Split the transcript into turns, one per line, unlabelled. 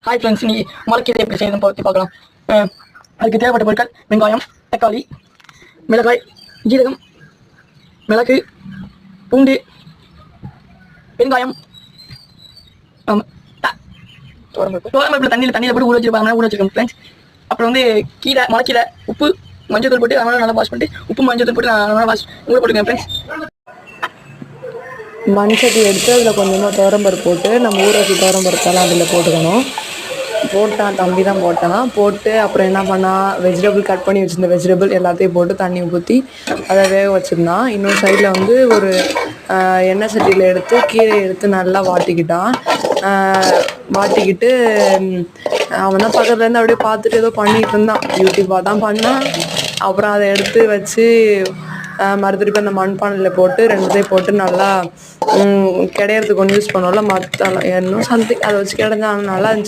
Hi friends, இன்னைக்கு மரக்கீரை எப்படி செய்யணும் பற்றி பார்க்கலாம். அதுக்கு தேவைப்பட்ட பொருட்கள்: வெங்காயம், தக்காளி, மிளகாய், ஜீரகம், மிளகு, பூண்டு, வெங்காயம், தோரம்பருப்பில் தண்ணியில் போட்டு ஊற வச்சிருக்கோம் ஃப்ரெண்ட்ஸ். அப்புறம் வந்து கீரை, மரக்கீரை, உப்பு, மஞ்சள் தூள் போட்டு அதனால நல்லா வாஷ் பண்ணிட்டு உப்பு மஞ்சள் தூள் போட்டு நல்லா வாஷ் ஊற போட்டுக்கேன் ஃப்ரெண்ட்ஸ்.
மண் சட்டி எடுத்து அதில் கொஞ்சமாக துவரம்பருப்பு போட்டு நம்ம ஊற வச்சு துவரம்பருப்பெல்லாம் அதில் போட்டுக்கணும். போட்டான், தம்பி தான் போட்டு அப்புறம் என்ன பண்ணால் வெஜிடபிள் கட் பண்ணி வச்சுருந்த வெஜிடபிள் எல்லாத்தையும் போட்டு தண்ணி ஊற்றி அதை வேக வச்சுருந்தான். இன்னொரு சைடில் வந்து ஒரு எண்ணெய் சட்டியில் எடுத்து கீரையை எடுத்து நல்லா வாட்டிக்கிட்டான். வாட்டிக்கிட்டு அவன் தான் பக்கத்துலேருந்து அப்படியே பார்த்துட்டு ஏதோ பண்ணிகிட்டு இருந்தான். யூடியூப்பாக தான் பண்ணான். அப்புறம் அதை எடுத்து வச்சு மறுபடியும் அந்த மண்பானையில் போட்டு ரெண்டுத்தையும் போட்டு நல்லா கிடையிறதுக்கு ஒன்று யூஸ் பண்ணோம்ல மற்ற இன்னும் சம்திங் அதை வச்சு கிடைஞ்சாங்க நல்லா இருந்துச்சு.